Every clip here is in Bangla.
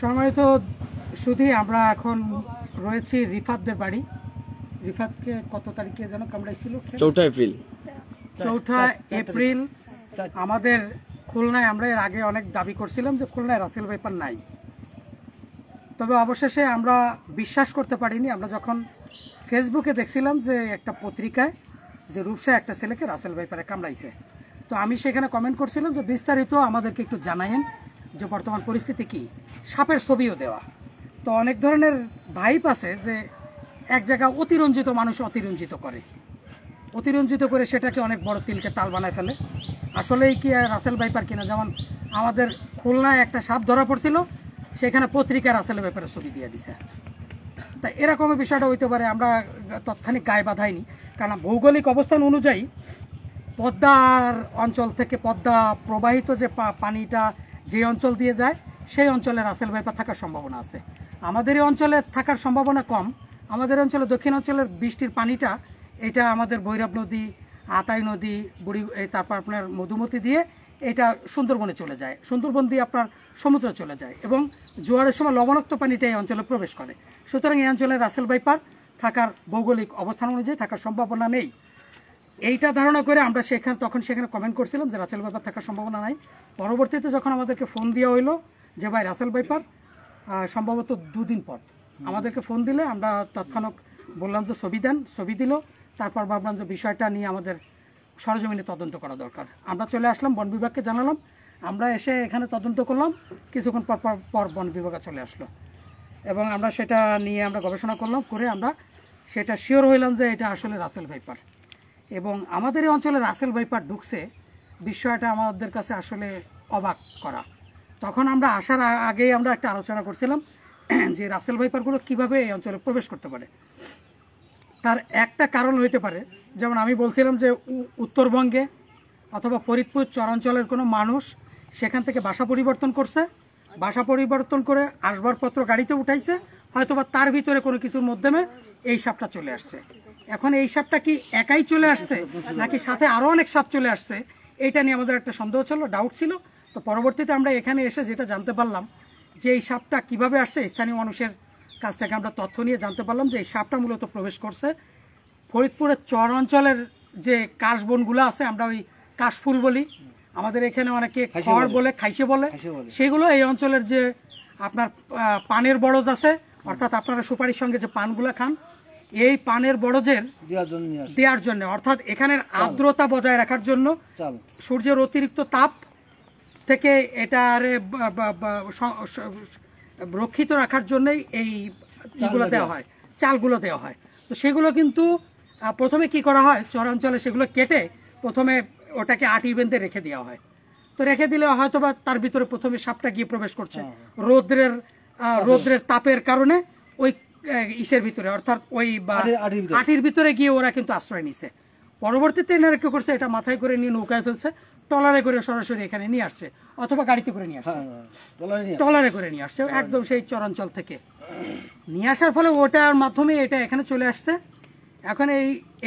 সম্মানিত শুধু আমরা এখন রয়েছি রিফাতদের বাড়ি। রিফাতকে কত তারিখে যেন কামড়াইছিল? 4 এপ্রিল। 4 এপ্রিল আমাদের খুলনায়, আমরা এর আগে অনেক দাবি করছিলাম যে খুলনায় রাসেল ভাইপার নাই, তবে অবশেষে আমরা বিশ্বাস করতে পারিনি। আমরা যখন ফেসবুকে দেখছিলাম যে একটা পত্রিকায় যে রূপসা একটা ছেলেকে রাসেল ভাইপারে কামড়াইছে, তো আমি সেখানে কমেন্ট করছিলাম যে বিস্তারিত আমাদেরকে একটু জানায়েন যে বর্তমান পরিস্থিতি কি, সাপের ছবিও দেওয়া। তো অনেক ধরনের ভাইপ আছে যে এক জায়গা অতিরঞ্জিত মানুষ অতিরঞ্জিত করে সেটাকে অনেক বড় তিলকে তাল বানায় ফেলে। আসলেই কি রাসেল ভাইপার কিনা? যেমন আমাদের খুলনায় একটা সাপ ধরা পড়ছিল, সেখানে পত্রিকায় রাসেল ভাইপারের ছবি দিয়ে দিছে। তা এরকম বিষয়টা হইতে পারে, আমরা তৎক্ষণিক গায়ে বাঁধাইনি, কারণ ভৌগোলিক অবস্থান অনুযায়ী পদ্মার অঞ্চল থেকে পদ্মা প্রবাহিত যে পানিটা যে অঞ্চল দিয়ে যায় সেই অঞ্চলে রাসেল ভাইপার থাকার সম্ভাবনা আছে। আমাদের এই অঞ্চলে থাকার সম্ভাবনা কম। আমাদের অঞ্চলে দক্ষিণ অঞ্চলের বৃষ্টির পানিটা এটা আমাদের ভৈরব নদী, আতাই নদী, বুড়ি, তারপর আপনার মধুমতি দিয়ে এটা সুন্দরবনে চলে যায়, সুন্দরবন দিয়ে আপনার সমুদ্রে চলে যায়, এবং জোয়ারের সময় লবণাক্ত পানিটা এই অঞ্চলে প্রবেশ করে। সুতরাং এই অঞ্চলে রাসেল ভাইপার থাকার ভৌগোলিক অবস্থান অনুযায়ী থাকার সম্ভাবনা নেই। এইটা ধারণা করে আমরা তখন সেখানে কমেন্ট করছিলাম যে রাসেল ভাইপার থাকার সম্ভাবনা নাই। পরবর্তীতে যখন আমাদেরকে ফোন দেওয়া হইলো যে ভাই রাসেল ভাইপার, সম্ভবত 2 দিন পর আমাদেরকে ফোন দিলে আমরা তৎক্ষণাৎ বললাম যে ছবি দেন, ছবি দিল। তারপর ভাবলাম যে বিষয়টা নিয়ে আমাদের সরজমিনে তদন্ত করা দরকার। আমরা চলে আসলাম, বন বিভাগকে জানালাম, আমরা এসে এখানে তদন্ত করলাম। কিছুক্ষণ পর বন বিভাগে চলে আসলো এবং আমরা সেটা নিয়ে আমরা গবেষণা করলাম, করে আমরা সেটা শিওর হইলাম যে এটা আসলে রাসেল ভাইপার। এবং আমাদের এই অঞ্চলে রাসেল ভাইপার ঢুকছে, বিষয়টা আমাদের কাছে আসলে অবাক করা। তখন আমরা আসার আগেই আমরা একটা আলোচনা করছিলাম যে রাসেল ভাইপারগুলো কিভাবে এই অঞ্চলে প্রবেশ করতে পারে। তার একটা কারণ হইতে পারে, যেমন আমি বলছিলাম যে উত্তরবঙ্গে অথবা ফরিদপুর চরাঞ্চলের কোনো মানুষ সেখান থেকে বাসা পরিবর্তন করছে, বাসা পরিবর্তন করে আসবাবপত্র গাড়িতে উঠাইছে, হয়তোবা তার ভিতরে কোনো কিছুর মাধ্যমে এই সাপটা চলে আসছে। এখন এই সাপটা কি একাই চলে আসছে নাকি সাথে আরও অনেক সাপ চলে আসছে, এইটা নিয়ে আমাদের একটা সন্দেহ ছিল, ডাউট ছিল। তো পরবর্তীতে আমরা এখানে এসে যেটা জানতে পারলাম যে এই সাপটা কিভাবে আসছে, স্থানীয় মানুষের কাছ থেকে আমরা তথ্য নিয়ে জানতে পারলাম যে এই সাপটা মূলত প্রবেশ করছে ফরিদপুরের চর অঞ্চলের যে কাশবনগুলো আছে, আমরা ওই কাশফুল বলি, আমাদের এখানে অনেকে খড় বলে, খাইছে বলে, সেগুলো এই অঞ্চলের যে আপনার পানের বরজ আছে, অর্থাৎ আপনারা সুপারির সঙ্গে যে পানগুলো খান, এই পানের বরজের দেওয়ার জন্য, অর্থাৎ এখানের আর্দ্রতা বজায় রাখার জন্য, সূর্যের অতিরিক্ত তাপ থেকে এটারে রক্ষিত রাখার জন্যই এই ইগুলো দেওয়া হয়, চালগুলো দেওয়া হয়। তো সেগুলো কিন্তু প্রথমে কি করা হয়, চরাঞ্চলে সেগুলো কেটে প্রথমে ওটাকে আটি বেঁধে রেখে দেওয়া হয়। তো রেখে দিলে হয়তো বা তার ভিতরে প্রথমে সাপটা গিয়ে প্রবেশ করছে, রোদ্রের তাপের কারণে ওই ইসের ভিতরে, অর্থাৎ ওই আটির ভিতরে গিয়ে ওরা কিন্তু আশ্রয় নিছে। পরবর্তীতে এনারা কি করছে, এটা মাথায় করে নিয়ে নৌকায় ফেলছে, ট্রলারে করে সরাসরি এখানে নিয়ে আসছে, অথবা গাড়িতে করে নিয়ে আসছে, ট্রলারে করে নিয়ে আসছে একদম সেই চরাঞ্চল থেকে নিয়ে আসার ফলে ওটার মাধ্যমে এটা এখানে চলে আসছে। এখন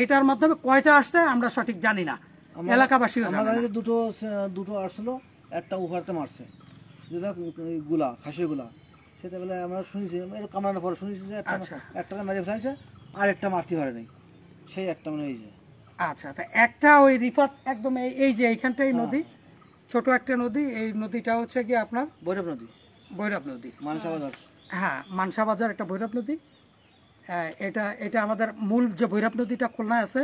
এটার মাধ্যমে কয়টা আসছে আমরা সঠিক জানি না, এলাকাবাসীও জানে না। দুটো আসলো, একটা উহারতে মারছে, যেটা গুলা খাসির গুলা, সেটা বলে আমরা শুনেছি, কামড়ানোর পরে শুনেছি যে একটা মেরে ফেলাইছে, আর একটা মারতে পারে নাই, সেই একটা মানে এই যে। আচ্ছা, তা একটা ওই রিফাত একদম এই যে এইখানটাই নদী, ছোট একটা নদী, এই নদীটা হচ্ছে কি আপনার ভৈরব নদী, মানসা বাজার। হ্যাঁ, মানসা বাজার একটা ভৈরব নদী। এটা আমাদের মূল যে ভৈরব নদীটা খুলনায় আছে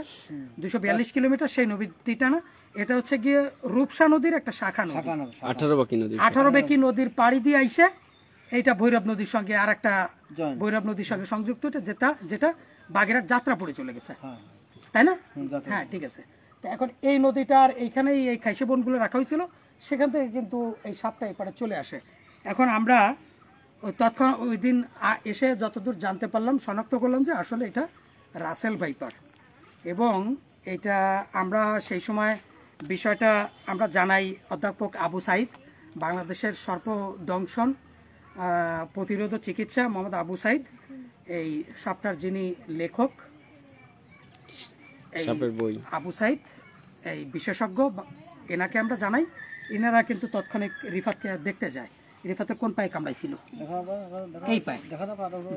242 কিলোমিটার, সেই নদীটা না, এটা হচ্ছে গিয়ে রূপসা নদীর একটা শাখা নদী, 18 বেকি নদীর পাড়ি দিয়ে আইসে এইটা ভৈরব নদীর সঙ্গে আর একটা ভৈরব নদীর সঙ্গে সংযুক্ত, যেটা বাগেরহাট যাত্রাপুরে চলে গেছে, তাই না? হ্যাঁ, ঠিক আছে। তো এখন এই নদীটার এইখানেই এই খাইসে বনগুলো রাখা হয়েছিল, সেখান থেকে কিন্তু এই সাপটা এপারে চলে আসে। এখন আমরা তৎক্ষণাৎ ওই দিন এসে যতদূর জানতে পারলাম, শনাক্ত করলাম যে আসলে এটা রাসেল ভাইপার। এবং এটা আমরা সেই সময় বিষয়টা আমরা জানাই অধ্যাপক আবু সাইদ, বাংলাদেশের সর্পদংশন প্রতিরোধ চিকিৎসা মোহাম্মদ আবু সাইদ, এই সাপটার যিনি লেখক, আবু সাইদ এই বিশেষজ্ঞ, এনাকে আমরা জানাই। এনারা কিন্তু তৎক্ষণিক রিফাতকে দেখতে যায় রিফাতের কোন পায়ে কামড়াইছিল? দেখা এই পায়ে দেখা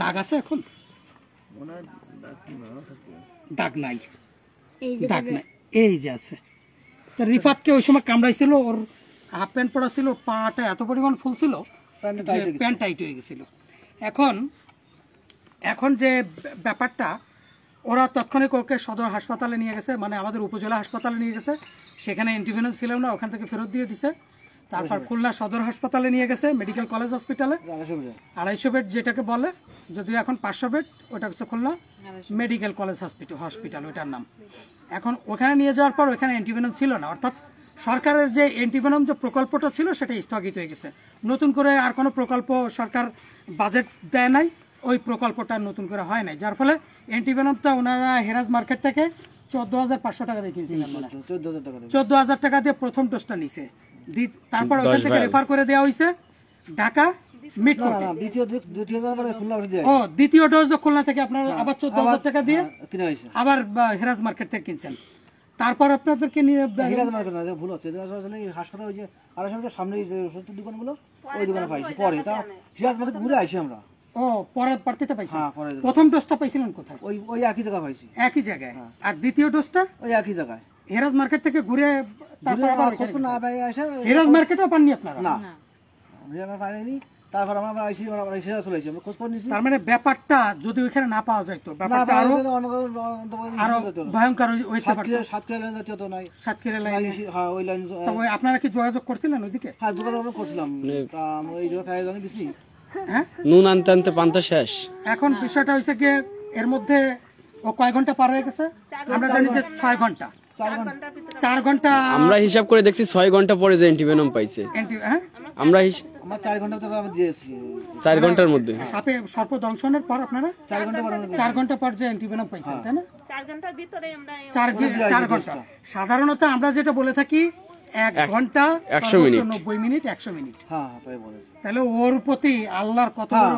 দাগ আছে এখন? দাগ নাই, দাগ নাই, এই যে আছে। তা রিফাতকে ওই সময় কামড়াইছিল, ওর হাফ প্যান্ট পরা ছিল, পাটা এত পরিমাণ ফুলছিল প্যান্ট টাইট হয়ে গেছিল। এখন যে ব্যাপারটা, ওরা তৎক্ষণিক ওকে সদর হাসপাতালে নিয়ে গেছে, মানে আমাদের উপজেলা হাসপাতালে নিয়ে গেছে, সেখানে অ্যান্টিভেনম ছিল না, ওখান থেকে ফেরত দিয়ে দিছে। তারপর খুলনা সদর হাসপাতালে নিয়ে গেছে, মেডিকেল কলেজ হসপিটালে 250 বেড যেটাকে বলে, যদিও এখন 500 বেড, ওটা হচ্ছে খুলনা মেডিকেল কলেজ হসপিটাল ওইটার নাম। এখন ওখানে নিয়ে যাওয়ার পর ওখানে অ্যান্টিভেনম ছিল না, অর্থাৎ সরকারের যে অ্যান্টিভেনম যে প্রকল্পটা ছিল সেটা স্থগিত হয়ে গেছে। নতুন করে আর কোনো প্রকল্প সরকার বাজেট দেয় নাই, ওই প্রকল্পটা নতুন করে হয় নাই, যার ফলে অ্যান্টিভেনমটা ওনারা হেরাজ মার্কেট থেকে 14,500 টাকা দিয়ে কিনছিলেন, 14,000 টাকা দিয়ে প্রথম ডোজটা নিছে। তারপর ওখান থেকে রেফার করে দেওয়া হয়েছে ঢাকা মিটফোর্টে। দ্বিতীয় ডোজ খুলনা থেকে আপনার আবার 14,000 টাকা দিয়ে আবার হেরাজ মার্কেট থেকে কিনছেন। তারপর আপনাদেরকে নিয়ে ভুল হচ্ছে, হাসপাতাল ওই যে আড়াইশো সামনে যে ওষুধের দোকানগুলো, ওই দোকানে পাইছি পরে, তা হেরাজ মার্কেট ঘুরে আইসি আমরা। ও, পরের পার্টিতে পাইছেন? প্রথম ডোজটা পাইছিলেন কোথায়? ওই একই জায়গায় পাইছি, একই জায়গায়। আর দ্বিতীয় ডোজটা ওই একই জায়গায় হেরাজ মার্কেট থেকে ঘুরে, তারপর আবার হেরাজ মার্কেটও পাননি আপনারা? না, আমরা পাইনি। তারপর আমরা আইসি, আমরা সেরা চলে আসি, আমরা খোঁজ করে নিয়েছি। তার মানে ব্যাপারটা যদি ওখানে না পাওয়া যায় তো ব্যাপারটা আরো ভয়ঙ্কর হইতে পারত। সাতক্ষীরা লাইন জাতীয় তো নাই, সাতক্ষীরা লাইন, হ্যাঁ ওই লাইন। তবে আপনারা কি যোগাযোগ করছিলেন ওইদিকে? হ্যাঁ, যোগাযোগ করছিলাম, তা আমরা এই জায়গায় গেছি। হ্যাঁ, নুন আনতে আনতে পান্তা শেষ। এখন বিষয়টা হয়েছে কি, এর মধ্যে ও কয় ঘন্টা পার হয়ে গেছে? আমরা জানি যে 6 ঘন্টা, 4 ঘন্টা। আমরা হিসাব করে দেখছি 6 ঘন্টা পরে যে অ্যান্টিভেনম পাইছে। হ্যাঁ, আমরা 4 ঘন্টা তো আমরা দিয়েছি, 4 ঘন্টার মধ্যে। সাপে সর্প দংশনের পর আপনারা 4 ঘন্টা পর যে অ্যান্টিভেনম পাইছেন, তাই না? 4 ঘন্টার ভিতরে আমরা 4 ঘন্টা। সাধারণত আমরা যেটা বলে থাকি 1 ঘন্টা 100 মিনিট, 90 মিনিট, 100 মিনিট। হ্যাঁ, তাই বলেছে। তাহলে ওর প্রতি আল্লাহর কত বড়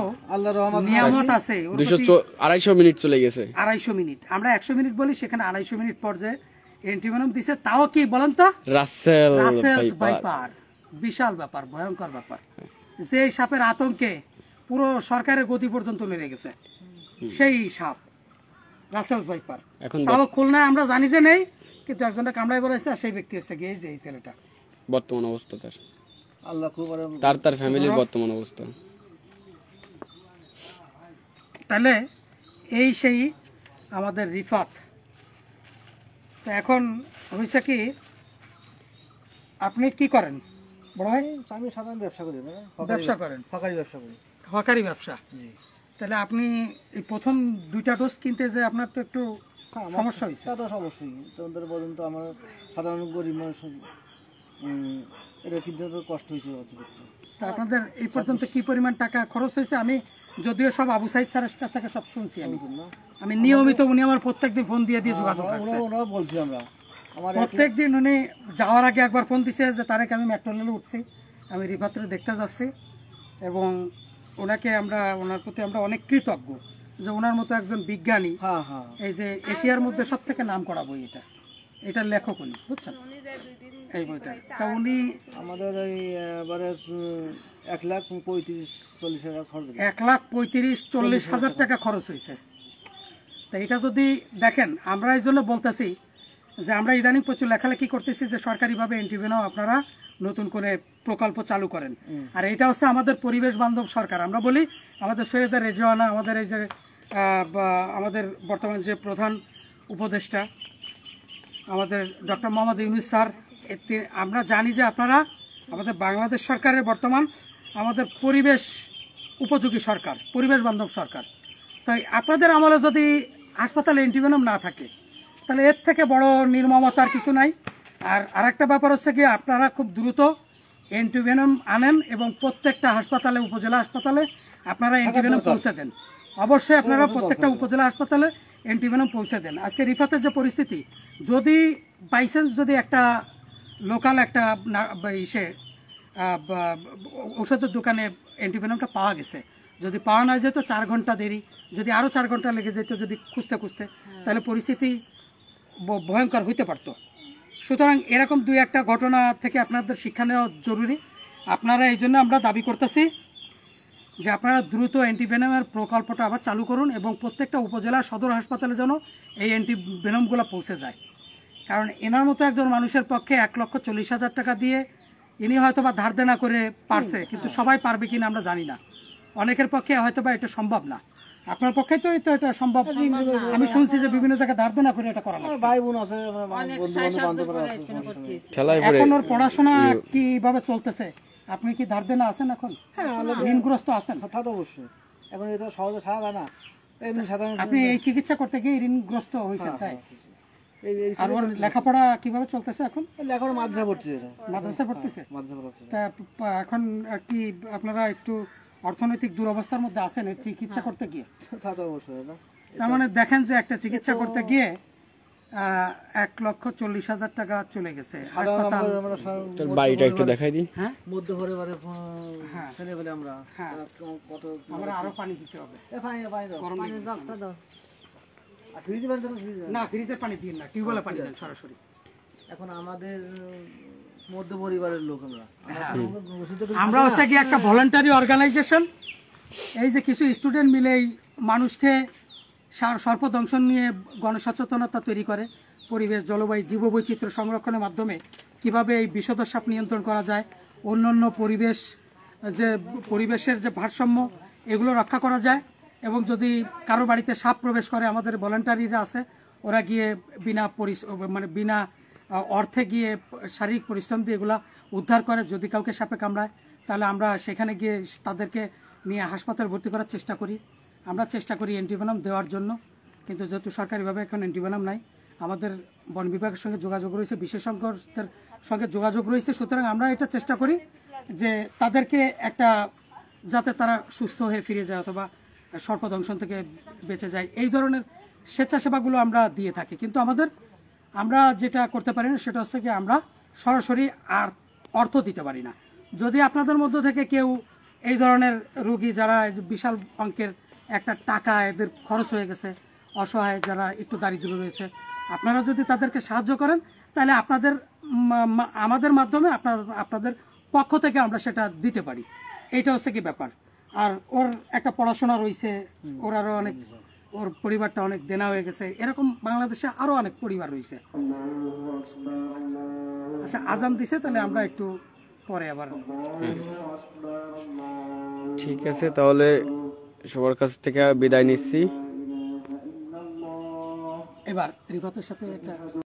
নিয়ামত আছে। 250 মিনিট চলে গেছে, 250 মিনিট। আমরা 100 মিনিট বলি, সেখানে 250 মিনিট পর যে অ্যান্টিভেনম দিছে, তাও কি বলেন তো? Russell's viper. বিশাল ব্যাপার, ভয়ঙ্কর ব্যাপার। যে সাপের আতঙ্কে পুরো সরকারের গতি পর্যন্ত নেমে গেছে, সেই সাপ রাসেলস ভাইপার। তাও খুলনায় আমরা জানি যে নেই, কিন্তু একজনটা কামড়ায় বলেছে, আর সেই ব্যক্তি হচ্ছে গিয়ে যে এই ছেলেটা। বর্তমান অবস্থা তার, আল্লাহ খুব তার ফ্যামিলির বর্তমান অবস্থা। তাহলে এই সেই আমাদের রিফাত। তো এখন হয়েছে কি, আপনি কি করেন বড় ভাই? আমি সাধারণ ব্যবসা করি। ব্যবসা করেন? হকারি ব্যবসা করি। হকারি ব্যবসা। তাহলে আপনি এই প্রথম 2টা ডোজ কিনতে যে আপনার তো একটু সমস্যা হয়েছে? তা তো অবশ্যই, তোমাদের বলেন তো, আমার সাধারণ গরিব মানুষ, এটা কিনতে তো কষ্ট হয়েছে। তা আপনাদের এই পর্যন্ত কি পরিমাণ টাকা খরচ হয়েছে? আমি যদিও সব আবু সাইদ স্যারের কাছ থেকে সব শুনছি, আমি নিয়মিত, উনি আমার প্রত্যেকদিন ফোন দিয়ে যোগাযোগ রাখছে। বলছি আমরা, প্রত্যেকদিন উনি যাওয়ার আগে একবার ফোন দিছে যে তারেক আমি মেট্রো রেলে উঠছি, আমি রিফাতরে দেখতে যাচ্ছি, এবং ওনাকে ওনার প্রতি আমরা অনেক কৃতজ্ঞ যে ওনার মতো একজন বিজ্ঞানী, এই যে এশিয়ার মধ্যে সব থেকে নাম করা বই, এটার লেখক উনি, বুঝছেন এই বইটা। তা উনি আমাদের এই 1,35,40,000 খরচ, 1,35,40,000 টাকা খরচ হয়েছে। তা এটা যদি দেখেন, আমরা এই জন্য বলতেছি যে আমরা ইদানিং প্রচুর লেখালেখি করতেছি যে সরকারিভাবে অ্যান্টিভেনম আপনারা নতুন করে প্রকল্প চালু করেন। আর এটা হচ্ছে আমাদের পরিবেশ বান্ধব সরকার। আমরা বলি আমাদের সৈয়দা রেজওয়ানা, আমাদের এই যে আমাদের বর্তমান যে প্রধান উপদেষ্টা আমাদের ডক্টর মোহাম্মদ ইউনূস স্যার, আমরা জানি যে আপনারা আমাদের বাংলাদেশ সরকারের বর্তমান আমাদের পরিবেশ উপযোগী সরকার, পরিবেশ বান্ধব সরকার। তাই আপনাদের আমলে যদি হাসপাতালে অ্যান্টিভেনম না থাকে, তাহলে এর থেকে বড় নির্মমতার কিছু নাই। আর আরেকটা ব্যাপার হচ্ছে কি, আপনারা খুব দ্রুত অ্যান্টিভেনম আনেন এবং প্রত্যেকটা হাসপাতালে, উপজেলা হাসপাতালে আপনারা অ্যান্টিভেনম পৌঁছে দেন। অবশ্যই আপনারা প্রত্যেকটা উপজেলা হাসপাতালে অ্যান্টিভেনম পৌঁছে দেন। আজকে রিফাতের যে পরিস্থিতি, যদি বাইচান্স যদি একটা লোকাল একটা ঔষধের দোকানে অ্যান্টিভেনমটা পাওয়া গেছে, যদি পাওয়া না যেত 4 ঘন্টা দেরি, যদি আরও 4 ঘন্টা লেগে যেত যদি খুঁজতে খুঁজতে, তাহলে পরিস্থিতি ভয়ঙ্কর হইতে পারত। সুতরাং এরকম 2-1টা ঘটনা থেকে আপনাদের শিক্ষা নেওয়া জরুরি। আপনারা এই জন্য আমরা দাবি করতেছি যে আপনারা দ্রুত অ্যান্টিভেনমের প্রকল্পটা আবার চালু করুন এবং প্রত্যেকটা উপজেলা সদর হাসপাতালে যেন এই অ্যান্টিভেনমগুলো পৌঁছে যায়। কারণ এনার মতো একজন মানুষের পক্ষে 1,40,000 টাকা দিয়ে ইনি হয়তো বা ধার দেনা করে পারছে, কিন্তু সবাই পারবে কিনা আমরা জানি না। অনেকের পক্ষে হয়তো বা এটা সম্ভব না, আপনার পক্ষে তো এটা সম্ভব। আমি শুনছি যে বিভিন্ন জায়গায় ধার দেনা করে এটা করা লাগছে। ভাই বোন আছে, বন্ধু বান্ধব আছে। এখন ওর পড়াশোনা কিভাবে চলতেছে? আপনি কি ধার দেনা আছেন এখন? হ্যাঁ, ঋণগ্রস্ত আছেন? তা তো অবশ্যই। এখন এটা সহজে সারা যায় না, এমনি সাধারণ। আপনি এই চিকিৎসা করতে গিয়ে ঋণগ্রস্ত হয়েছেন, তাই? আর ওর লেখাপড়া কিভাবে চলতেছে এখন? এখন মাদ্রাসা পড়ছে, মাদ্রাসা পড়তেছে। মাদ্রাসা পড়ছে। তা এখন কি আপনারা একটু অর্থনৈতিক দুরবস্থার মধ্যে আছেন এই চিকিৎসা করতে গিয়ে? তা তো অবশ্যই। তার মানে দেখেন যে একটা চিকিৎসা করতে গিয়ে 1,40,000 টাকা চলে গেছে। হাসপাতাল, বাড়িটা একটু দেখাই দিন। হ্যাঁ, মধ্য পরিবারে ছেলে বলে আমরা কত আমরা আরো পানি দিতে হবে। না, ফ্রিজের পানি দিন না, টিউবওয়েলের পানি দেন সরাসরি। এখন আমাদের মধ্য পরিবারের লোক আমরা হচ্ছে কি একটা ভলান্টারি অর্গানাইজেশন। এই যে কিছু স্টুডেন্ট মিলে এই মানুষকে সর্পদংশন নিয়ে গণসচেতনতা তৈরি করে, পরিবেশ, জলবায়ু, জীববৈচিত্র্য সংরক্ষণের মাধ্যমে কিভাবে এই বিষধর সাপ নিয়ন্ত্রণ করা যায়, অন্যান্য পরিবেশের যে ভারসাম্য এগুলো রক্ষা করা যায়, এবং যদি কারো বাড়িতে সাপ প্রবেশ করে আমাদের ভলান্টারিরা আছে, ওরা গিয়ে বিনা অর্থে গিয়ে শারীরিক পরিশ্রম দিয়ে এগুলা উদ্ধার করে। যদি কাউকে সাপে কামড়ায় তাহলে আমরা সেখানে গিয়ে তাদেরকে নিয়ে হাসপাতালে ভর্তি করার চেষ্টা করি। আমরা চেষ্টা করি অ্যান্টিভেনম দেওয়ার জন্য, কিন্তু যেহেতু সরকারিভাবে এখন অ্যান্টিভেনম নাই, আমাদের বন বিভাগের সঙ্গে যোগাযোগ রয়েছে, বিশেষজ্ঞদের সঙ্গে যোগাযোগ রয়েছে। সুতরাং আমরা এটা চেষ্টা করি যে তাদেরকে একটা, যাতে তারা সুস্থ হয়ে ফিরে যায় অথবা সর্পদংশন থেকে বেঁচে যায়, এই ধরনের স্বেচ্ছাসেবাগুলো আমরা দিয়ে থাকি। কিন্তু আমরা যেটা করতে পারি না সেটা হচ্ছে কি আমরা সরাসরি আর অর্থ দিতে পারি না। যদি আপনাদের মধ্য থেকে কেউ এই ধরনের রোগী যারা বিশাল অঙ্কের একটা টাকা এদের খরচ হয়ে গেছে, অসহায় যারা একটু দারিদ্র রয়েছে, আপনারা যদি তাদেরকে সাহায্য করেন তাহলে আমাদের মাধ্যমে আপনাদের পক্ষ থেকে আমরা সেটা দিতে পারি। এইটা হচ্ছে কি ব্যাপার। আর ওর একটা পড়াশোনা রয়েছে, ওর আরো অনেক, ওর পরিবারটা অনেক দেনা হয়ে গেছে, এরকম বাংলাদেশে আরো অনেক পরিবার রয়েছে। আচ্ছা, আজান দিছে, তাহলে আমরা একটু পরে আবার। ঠিক আছে, তাহলে সবার কাছ থেকে বিদায় নিচ্ছি। এবার রিফাতের সাথে একটা